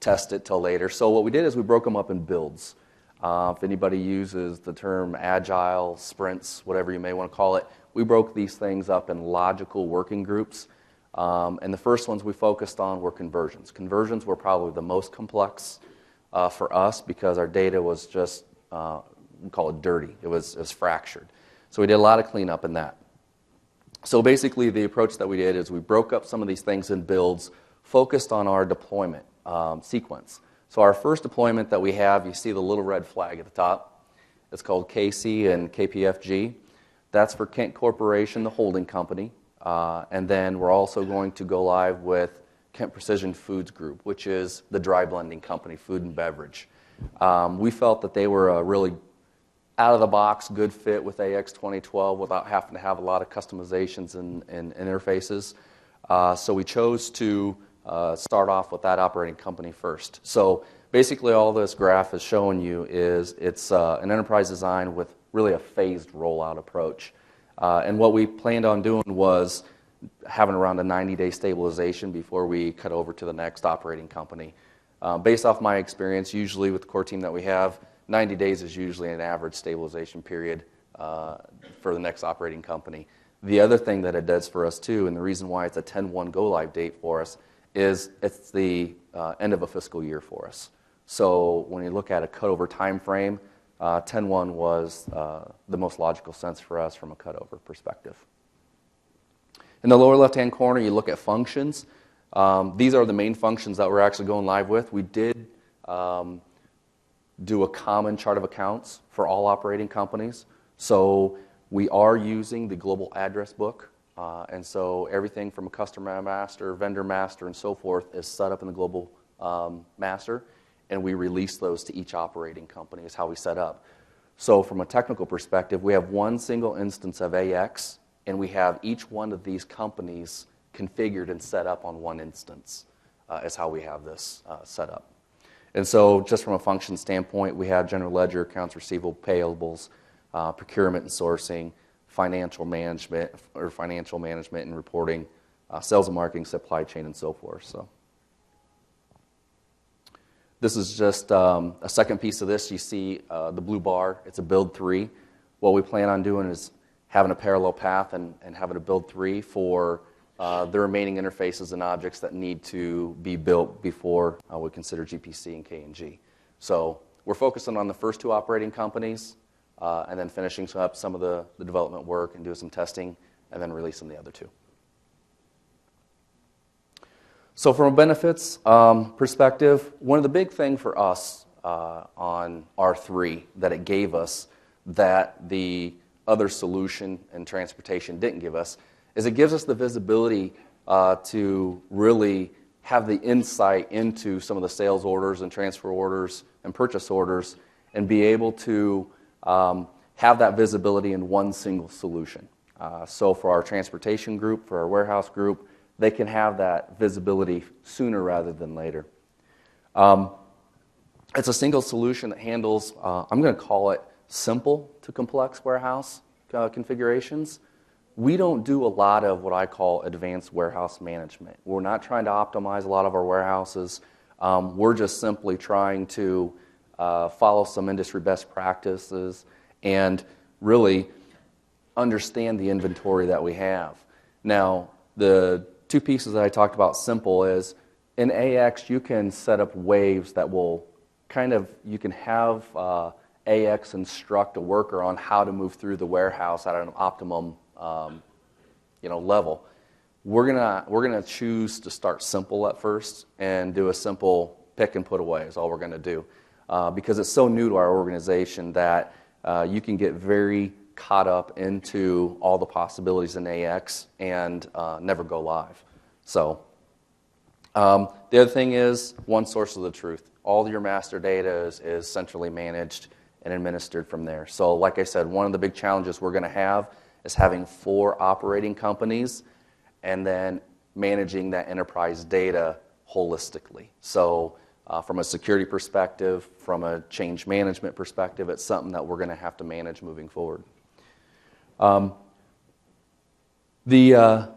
S3: test it till later. So what we did is we broke them up in builds. If anybody uses the term agile, sprints, whatever you may want to call it, we broke these things up in logical working groups. And the first ones we focused on were conversions. Conversions were probably the most complex for us because our data was just, we call it dirty. It was fractured. So we did a lot of cleanup in that. So basically the approach that we did is we broke up some of these things in builds, focused on our deployment sequence. So our first deployment that we have, you see the little red flag at the top. It's called KC and KPFG. That's for Kent Corporation, the holding company. And then we're also going to go live with Kent Precision Foods Group, which is the dry blending company, food and beverage. We felt that they were a really out-of-the-box good fit with AX 2012 without having to have a lot of customizations and interfaces. So we chose to start off with that operating company first. So basically all this graph is showing you is it's an enterprise design with really a phased rollout approach. And what we planned on doing was having around a 90-day stabilization before we cut over to the next operating company. Based off my experience, usually with the core team that we have, 90 days is usually an average stabilization period for the next operating company. The other thing that it does for us too, and the reason why it's a 10/1 go-live date for us, is it's the end of a fiscal year for us. So when you look at a cutover time frame, 10/1 was the most logical sense for us from a cutover perspective. In the lower left-hand corner, you look at functions. These are the main functions that we're actually going live with. We did do a common chart of accounts for all operating companies. So we are using the global address book. And so everything from a customer master, vendor master, and so forth is set up in the global master. And we release those to each operating company is how we set up. So from a technical perspective, we have one single instance of AX, and we have each one of these companies configured and set up on one instance is how we have this set up. And so just from a function standpoint, we have general ledger, accounts receivable, payables, procurement and sourcing, financial management and reporting, sales and marketing, supply chain, and so forth. So this is just a second piece of this. You see the blue bar. It's a build 3. What we plan on doing is having a parallel path and having a build 3 for the remaining interfaces and objects that need to be built before we consider GPC and K&G. So we're focusing on the first 2 operating companies and then finishing up some of the development work and doing some testing and then releasing the other 2. So from a benefits perspective, one of the big things for us on R3 that it gave us that the other solution and transportation didn't give us is it gives us the visibility to really have the insight into some of the sales orders and transfer orders and purchase orders and be able to have that visibility in one single solution. So for our transportation group, for our warehouse group, they can have that visibility sooner rather than later. It's a single solution that handles, I'm going to call it simple to complex warehouse configurations. We don't do a lot of what I call advanced warehouse management. We're not trying to optimize a lot of our warehouses. We're just simply trying to follow some industry best practices and really understand the inventory that we have. Now, the 2 pieces that I talked about simple is in AX you can set up waves that will you can have AX instruct a worker on how to move through the warehouse at an optimum level. We're gonna choose to start simple at first and do a simple pick and put away is all we're gonna do because it's so new to our organization that you can get very caught up into all the possibilities in AX and never go live. So the other thing is one source of the truth. All your master data is centrally managed and administered from there. So like I said, one of the big challenges we're going to have is having 4 operating companies and then managing that enterprise data holistically. So from a security perspective, from a change management perspective, it's something that we're going to have to manage moving forward. The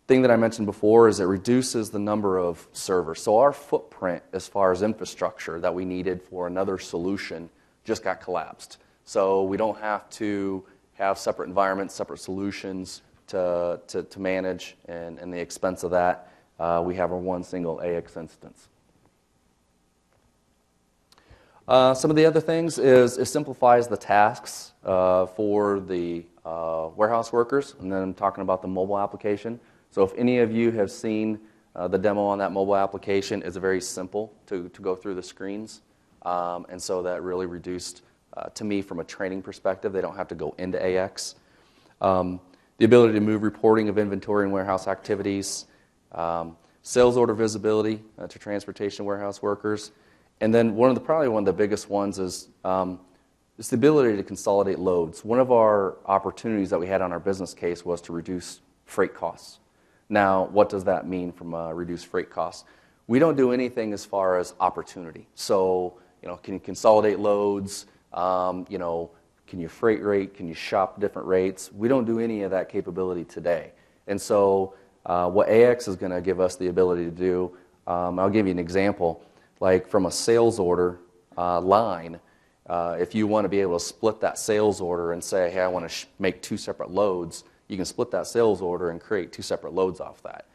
S3: thing that I mentioned before is it reduces the number of servers. So our footprint as far as infrastructure that we needed for another solution just got collapsed. So we don't have to have separate environments, separate solutions to manage, and the expense of that, we have a one single AX instance. Some of the other things is it simplifies the tasks for the warehouse workers, and then I'm talking about the mobile application. So if any of you have seen The demo on that mobile application is very simple to go through the screens. And so that really reduced, to me, from a training perspective, they don't have to go into AX. The ability to move reporting of inventory and warehouse activities, sales order visibility to transportation warehouse workers. And then probably one of the biggest ones is the ability to consolidate loads. One of our opportunities that we had on our business case was to reduce freight costs. Now, what does that mean from reduced freight costs? We don't do anything as far as opportunity. So, can you consolidate loads? Can you freight rate? Can you shop different rates? We don't do any of that capability today. And so what AX is going to give us the ability to do, I'll give you an example. Like from a sales order line, if you want to be able to split that sales order and say, hey, I want to make 2 separate loads, you can split that sales order and create 2 separate loads off that,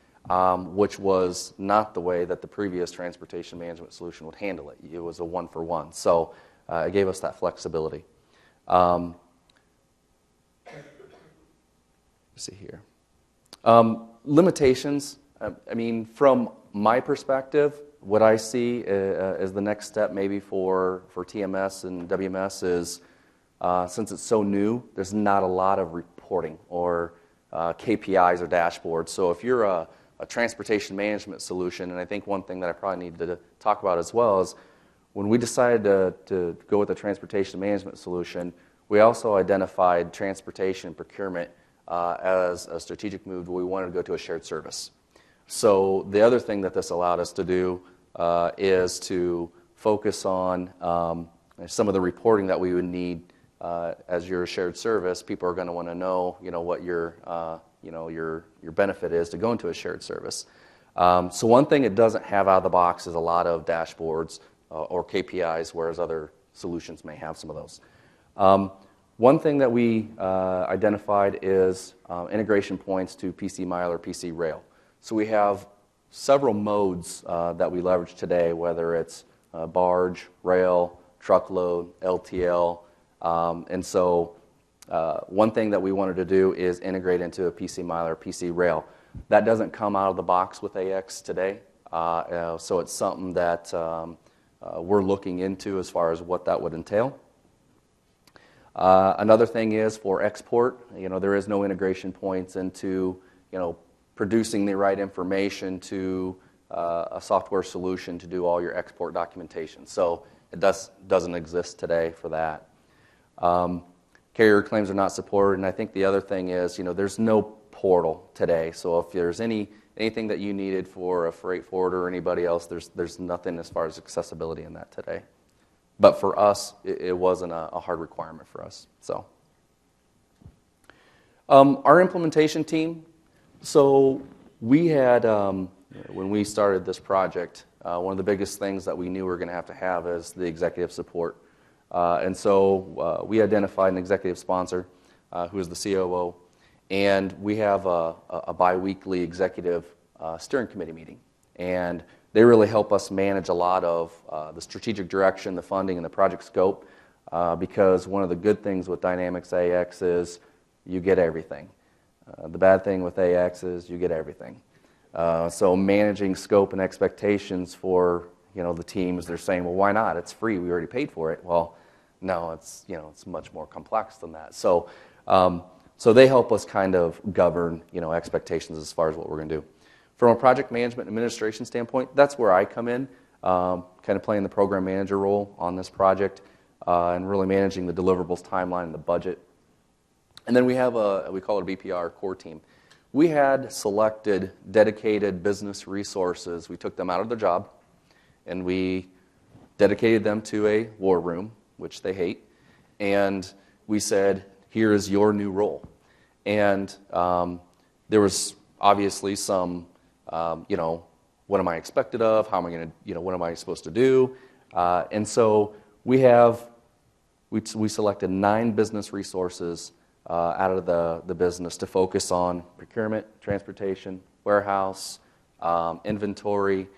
S3: which was not the way that the previous transportation management solution would handle it. It was a 1-for-1. So it gave us that flexibility. Let's see here. Limitations. From my perspective, what I see as the next step maybe for TMS and WMS is, since it's so new, there's not a lot of reporting or KPIs or dashboards. So if you're a transportation management solution, and I think one thing that I probably need to talk about as well is when we decided to go with the transportation management solution, we also identified transportation and procurement as a strategic move where we wanted to go to a shared service. So the other thing that this allowed us to do is to focus on some of the reporting that we would need as your shared service. People are going to want to know, what your benefit is to go into a shared service. So one thing it doesn't have out of the box is a lot of dashboards or KPIs, whereas other solutions may have some of those. One thing that we identified is integration points to PC Mile or PC Rail. So we have several modes that we leverage today, whether it's barge, rail, truckload, LTL. And so one thing that we wanted to do is integrate into a PC Mile or PC Rail. That doesn't come out of the box with AX today. So it's something that we're looking into as far as what that would entail. Another thing is for export, there is no integration points into, producing the right information to a software solution to do all your export documentation. So it doesn't exist today for that. Carrier claims are not supported, and I think the other thing is, there's no portal today. So if there's anything that you needed for a freight forwarder or anybody else, there's nothing as far as accessibility in that today. But for us, it wasn't a hard requirement for us. So our implementation team. So we had, when we started this project, one of the biggest things that we knew we were going to have is the executive support. And so we identified an executive sponsor who is the COO, and we have a biweekly executive steering committee meeting. And they really help us manage a lot of the strategic direction, the funding, and the project scope, because one of the good things with Dynamics AX is you get everything. The bad thing with AX is you get everything. So managing scope and expectations for the teams, they're saying, well, why not? It's free. We already paid for it. Well, no, it's much more complex than that. So they help us kind of govern expectations as far as what we're going to do. From a project management and administration standpoint, that's where I come in, kind of playing the program manager role on this project and really managing the deliverables timeline and the budget. And then we have we call it a BPR core team. We had selected dedicated business resources. We took them out of their job, and we dedicated them to a war room, which they hate, and we said, here is your new role. And there was obviously some, what am I expected of? How am I going to, what am I supposed to do? And so we selected 9 business resources out of the business to focus on procurement, transportation, warehouse, inventory,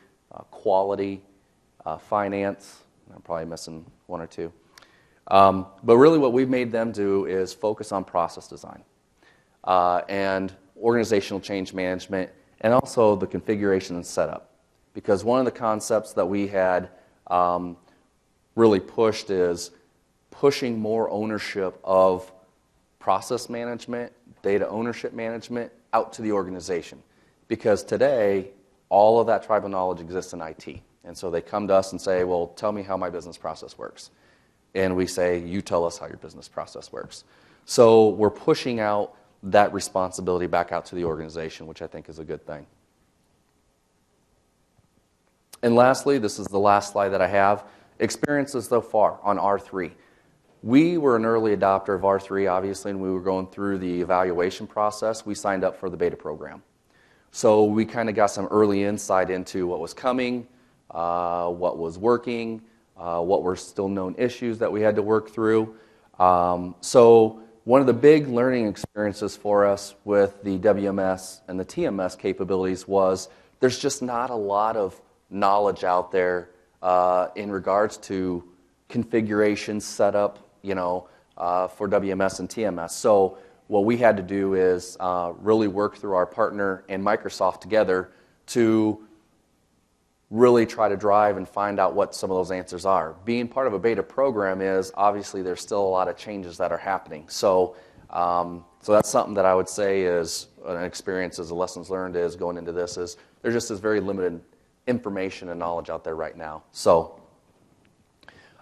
S3: quality, finance. I'm probably missing 1 or 2. But really what we've made them do is focus on process design and organizational change management and also the configuration and setup. Because one of the concepts that we had really pushed is pushing more ownership of process management, data ownership management out to the organization. Because today, all of that tribal knowledge exists in IT. And so they come to us and say, well, tell me how my business process works. And we say, you tell us how your business process works. So we're pushing out that responsibility back out to the organization, which I think is a good thing. And lastly, this is the last slide that I have, experiences so far on R3. We were an early adopter of R3, obviously, and we were going through the evaluation process. We signed up for the beta program. So we kind of got some early insight into what was coming, what was working, what were still known issues that we had to work through. So one of the big learning experiences for us with the WMS and the TMS capabilities was there's just not a lot of knowledge out there in regards to configuration setup, for WMS and TMS. So what we had to do is really work through our partner and Microsoft together to really try to drive and find out what some of those answers are. Being part of a beta program is, obviously, there's still a lot of changes that are happening. So that's something that I would say is an experience as a lessons learned is going into this is there just is very limited information and knowledge out there right now. So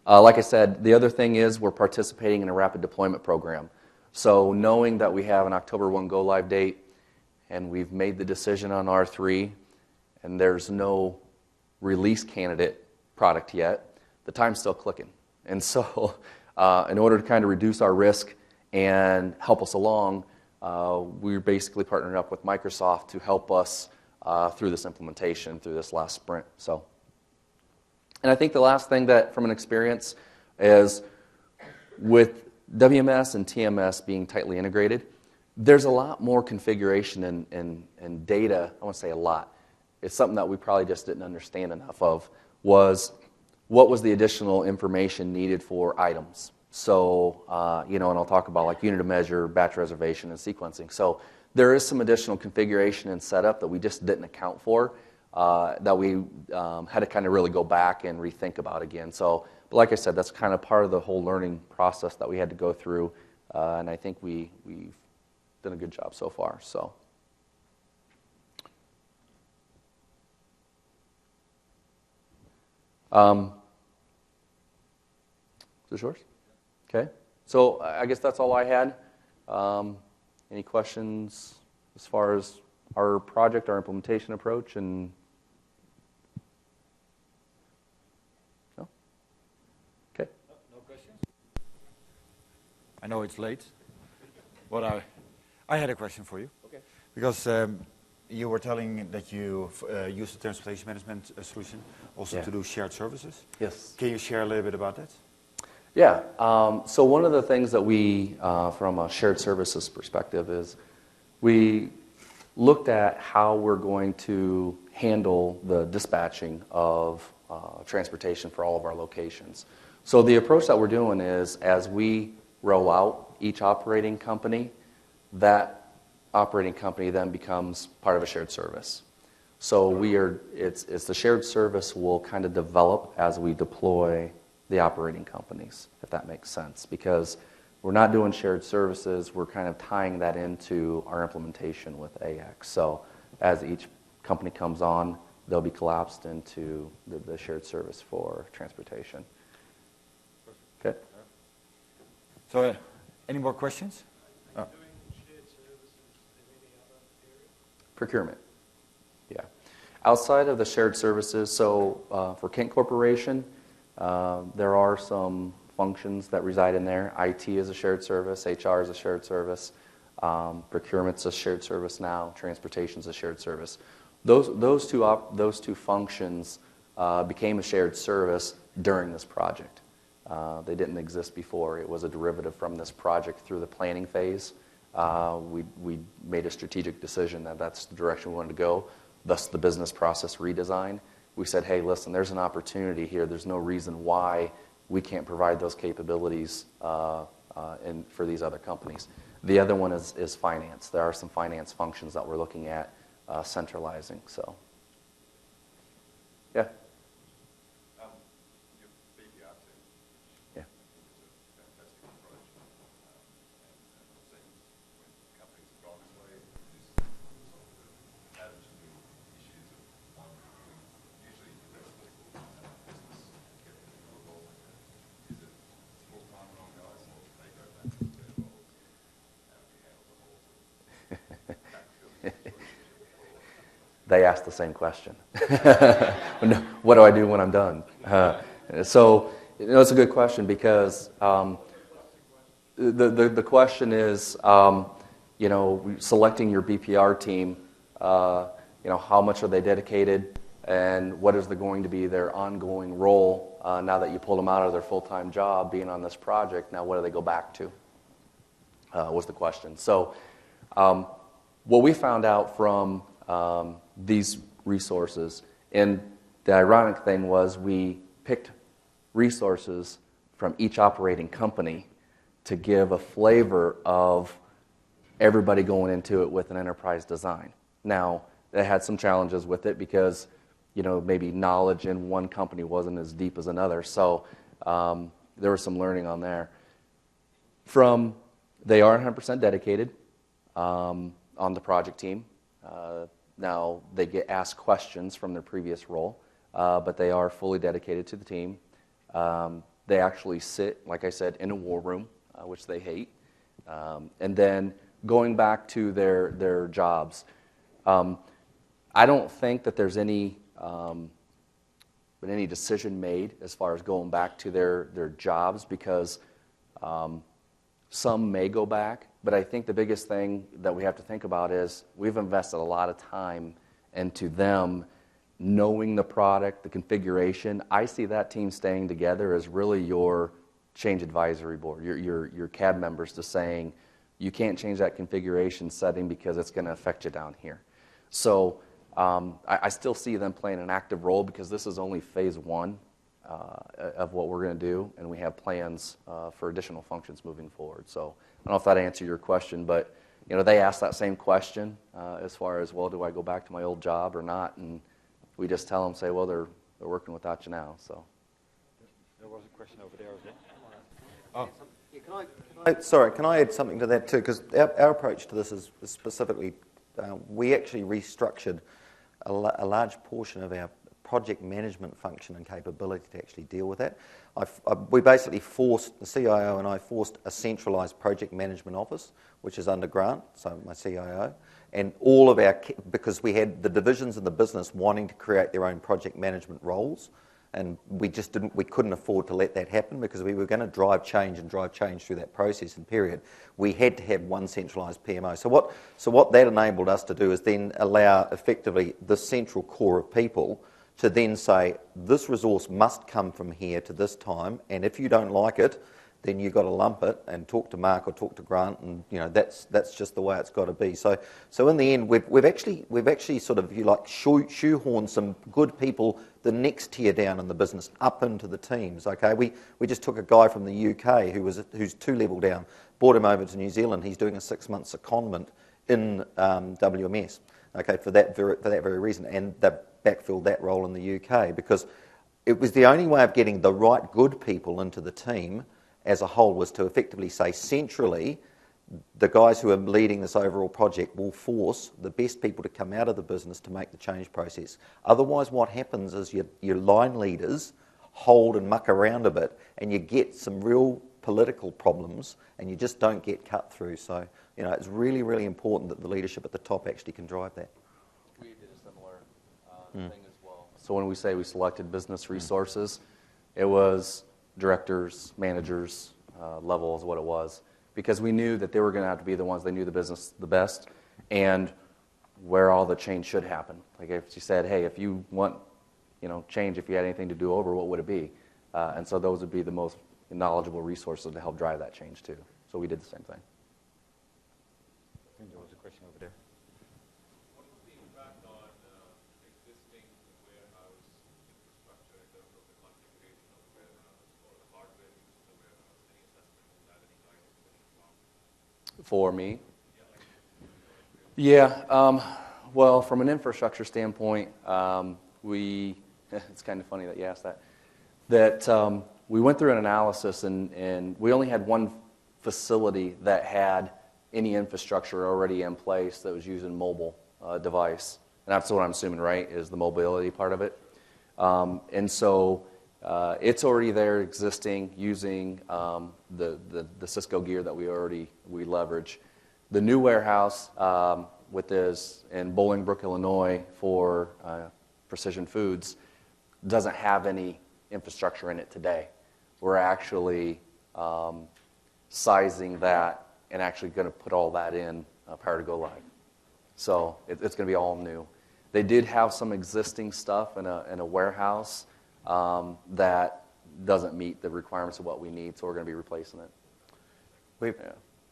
S3: like I said, the other thing is we're participating in a rapid deployment program. So knowing that we have an October 1 go-live date and we've made the decision on R3 and there's no release candidate product yet, the time's still clicking. And so in order to kind of reduce our risk and help us along, we're basically partnering up with Microsoft to help us through this implementation, through this last sprint. And I think the last thing that from an experience is with WMS and TMS being tightly integrated, there's a lot more configuration and data. I won't say a lot. It's something that we probably just didn't understand enough of, was what was the additional information needed for items. So, and I'll talk about like unit of measure, batch reservation, and sequencing. So there is some additional configuration and setup that we just didn't account for, that we had to kind of really go back and rethink about again. So, but like I said, that's kind of part of the whole learning process that we had to go through, and I think we've done a good job so far. So. Is this yours? Okay. So I guess that's all I had. Any questions as far as our project, our implementation approach, and no? Okay.
S1: No questions? I know it's late, but I had a question for you.
S3: Okay.
S1: Because you were telling that you use the transportation management solution also to do shared services.
S3: Yes.
S1: Can you share a little bit about that?
S3: Yeah. So one of the things that we, from a shared services perspective, is we looked at how we're going to handle the dispatching of transportation for all of our locations. So the approach that we're doing is as we roll out each operating company, that operating company then becomes part of a shared service. So it's the shared service will kind of develop as we deploy the operating companies, if that makes sense. Because we're not doing shared services, we're kind of tying that into our implementation with AX. So as each company comes on, they'll be collapsed into the shared service for transportation. Okay.
S1: So any more questions?
S3: Procurement. Yeah. Outside of the shared services, so for Kent Corporation, there are some functions that reside in there. IT is a shared service, HR is a shared service, procurement's a shared service now, transportation's a shared service. Those two functions became a shared service during this project. They didn't exist before. It was a derivative from this project through the planning phase. We made a strategic decision that that's the direction we wanted to go, thus the business process redesign. We said, hey, listen, there's an opportunity here. There's no reason why we can't provide those capabilities for these other companies. The other one is finance. There are some finance functions that we're looking at centralizing. So, yeah.
S4: Your BPR team,
S3: Yeah.
S4: is a fantastic approach. And I've seen when companies have gone this way, this sort of added to the issues of usually less people business and get people involved. Is it full-time on guys or they go back and get involved? How do you handle the whole backfill?
S3: They ask the same question. What do I do when I'm done? So, it's a good question because the question is, selecting your BPR team, how much are they dedicated, and what is going to be their ongoing role now that you pulled them out of their full-time job, being on this project? Now, what do they go back to? Was the question. So, what we found out from these resources, and the ironic thing was we picked resources from each operating company to give a flavor of everybody going into it with an enterprise design. Now, they had some challenges with it because, maybe knowledge in one company wasn't as deep as another. So there was some learning on there. They are 100% dedicated on the project team. Now, they get asked questions from their previous role, but they are fully dedicated to the team. They actually sit, like I said, in a war room, which they hate. And then going back to their jobs, I don't think that there's any decision made as far as going back to their jobs because some may go back, but I think the biggest thing that we have to think about is we've invested a lot of time into them knowing the product, the configuration. I see that team staying together as really your change advisory board, your CAD members to saying, you can't change that configuration setting because it's going to affect you down here. So I still see them playing an active role because this is only phase one of what we're going to do, and we have plans for additional functions moving forward. So I don't know if that answered your question, but they asked that same question as far as, well, do I go back to my old job or not? And we just tell them, well, they're working without you now. So
S1: There was a question over there as well.
S2: Can I add something to that too? Because our approach to this is specifically, we actually restructured a large portion of our project management function and capability to actually deal with that. We basically forced, the CIO and I forced a centralised project management office, which is under Grant, so my CIO, and all of our, because we had the divisions in the business wanting to create their own project management roles, and we couldn't afford to let that happen because we were going to drive change through that process and period. We had to have one centralised PMO. So what that enabled us to do is then allow effectively the central core of people to then say, this resource must come from here to this time, and if you don't like it, then you've got to lump it and talk to Mark or talk to Grant, and that's just the way it's got to be. So in the end, we've actually sort of, if you like, shoehorned some good people the next tier down in the business up into the teams. Okay, we just took a guy from the UK who's 2 level down, brought him over to New Zealand. He's doing a 6-month secondment in WMS. Okay, for that very reason, and they've backfilled that role in the UK because it was the only way of getting the right good people into the team as a whole was to effectively say centrally, the guys who are leading this overall project will force the best people to come out of the business to make the change process. Otherwise, what happens is your line leaders hold and muck around a bit, and you get some real political problems, and you just don't get cut through. So, it's really, really important that the leadership at the top actually can drive that.
S3: We did a similar thing as well. So when we say we selected business resources, it was directors, managers level is what it was, because we knew that they were going to have to be the ones that knew the business the best and where all the change should happen. Like if you said, hey, if you want change, if you had anything to do over, what would it be? And so those would be the most knowledgeable resources to help drive that change too. So we did the same thing.
S1: I think there was a question over there.
S4: What was the impact on existing warehouse infrastructure in terms of the configuration of the warehouse or the hardware used in the warehouse? Any assessment on that? Any guidance?
S3: For me?
S4: Yeah.
S3: Well, from an infrastructure standpoint, it's kind of funny that you asked that. We went through an analysis, and we only had one facility that had any infrastructure already in place that was using mobile device. And that's what I'm assuming, right, is the mobility part of it. And so it's already there existing using the Cisco gear that we leverage. The new warehouse with this in Bolingbrook, Illinois for Precision Foods doesn't have any infrastructure in it today. We're actually sizing that and actually going to put all that in prior to go live. So it's going to be all new. They did have some existing stuff in a warehouse that doesn't meet the requirements of what we need, so we're going to be replacing it.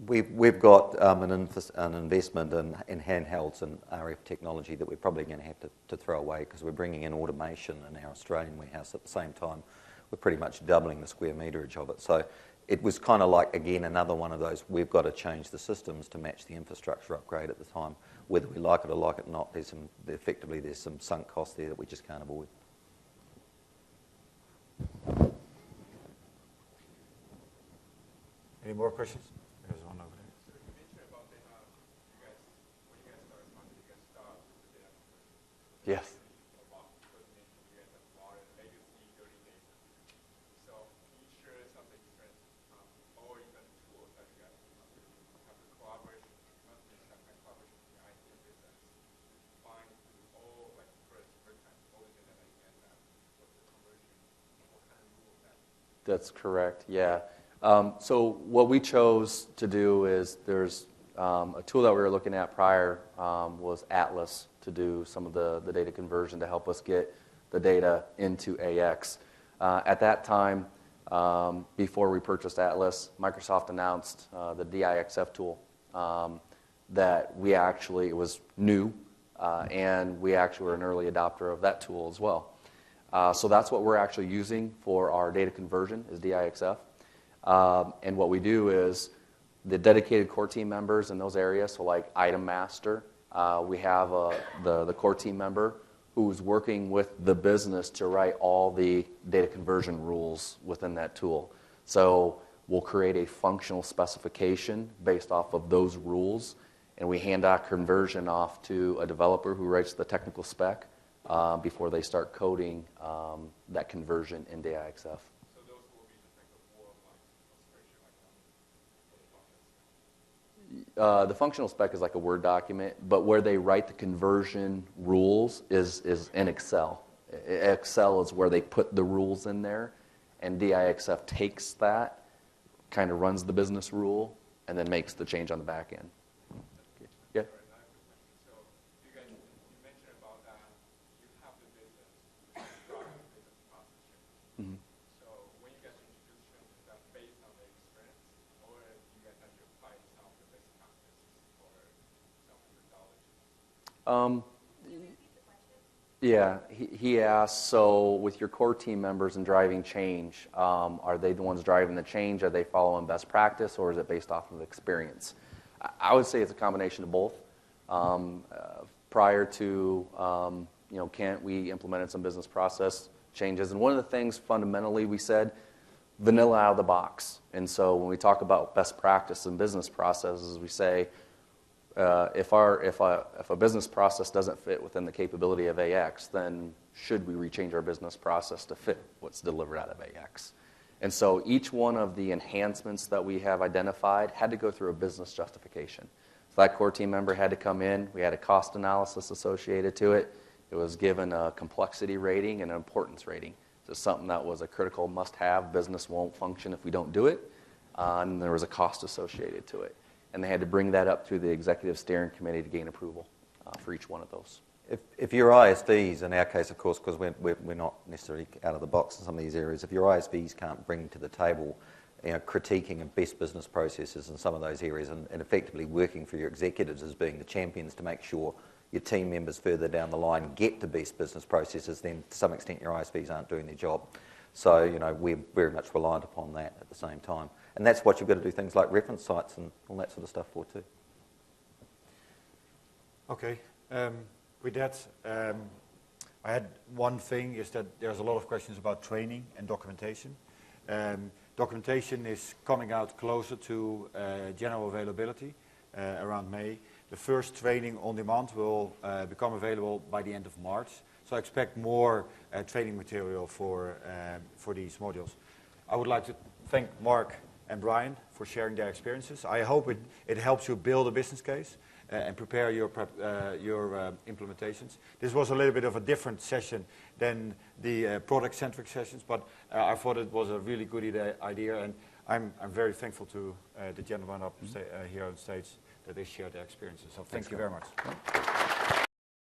S2: We've got an investment in handhelds and RF technology that we're probably going to have to throw away because we're bringing in automation in our Australian warehouse at the same time. We're pretty much doubling the square meterage of it. So it was kind of like, again, another one of those, we've got to change the systems to match the infrastructure upgrade at the time. Whether we like it or like it or not, there's some sunk costs there that we just can't avoid.
S1: Any more questions? There's one over there.
S4: So you mentioned about when you guys started, how did you guys start with the data?
S3: Yes.
S4: About what you mentioned, you guys have a lot of legacy dirty data. So can you share some of the experience or even tools that you guys have the collaboration, not just some kind of collaboration with the IT business, find all like first time all the data that you guys have, what's the conversion, what kind of rules that?
S3: That's correct, yeah. So what we chose to do is there's a tool that we were looking at prior was Atlas to do some of the data conversion to help us get the data into AX. At that time, before we purchased Atlas, Microsoft announced the DIXF tool that it was new, and we actually were an early adopter of that tool as well. So that's what we're actually using for our data conversion is DIXF. And what we do is the dedicated core team members in those areas, so like Item Master, we have the core team member who's working with the business to write all the data conversion rules within that tool. So we'll create a functional specification based off of those rules, and we hand that conversion off to a developer who writes the technical spec before they start coding that conversion in DIXF. The functional spec is like a Word document, but where they write the conversion rules is in Excel. Excel is where they put the rules in there, and DIXF takes that, kind of runs the business rule, and then makes the change on the back end. Yeah?
S4: So you guys, you mentioned about that you have the business, drive the business process change.
S3: Mm-hmm.
S4: So when you guys introduce change, is that based on the experience, or you guys have to apply some of the best practices or some methodologies?
S3: Yeah, he asked, so with your core team members and driving change, are they the ones driving the change? Are they following best practice, or is it based off of experience? I would say it's a combination of both. Prior to Kent, we implemented some business process changes, and one of the things fundamentally we said, vanilla out of the box. And so when we talk about best practice and business processes, we say, if a business process doesn't fit within the capability of AX, then should we rechange our business process to fit what's delivered out of AX? And so each one of the enhancements that we have identified had to go through a business justification. So that core team member had to come in. We had a cost analysis associated to it. It was given a complexity rating and an importance rating. So something that was a critical must-have. Business won't function if we don't do it. And there was a cost associated to it. And they had to bring that up through the executive steering committee to gain approval for each one of those.
S2: If your ISVs, in our case, of course, because we're not necessarily out of the box in some of these areas, if your ISVs can't bring to the table critiquing of best business processes in some of those areas and effectively working for your executives as being the champions to make sure your team members further down the line get to best business processes, then to some extent your ISVs aren't doing their job. So, we're very much reliant upon that at the same time. And that's what you've got to do things like reference sites and all that sort of stuff for too.
S1: Okay. With that, I had one thing is that there's a lot of questions about training and documentation. Documentation is coming out closer to general availability around May. The first training on demand will become available by the end of March. So I expect more training material for these modules. I would like to thank Mark and Brian for sharing their experiences. I hope it helps you build a business case and prepare your implementations. This was a little bit of a different session than the product-centric sessions, but I thought it was a really good idea, and I'm very thankful to the gentlemen up here on stage that they shared their experiences. So thank you very much.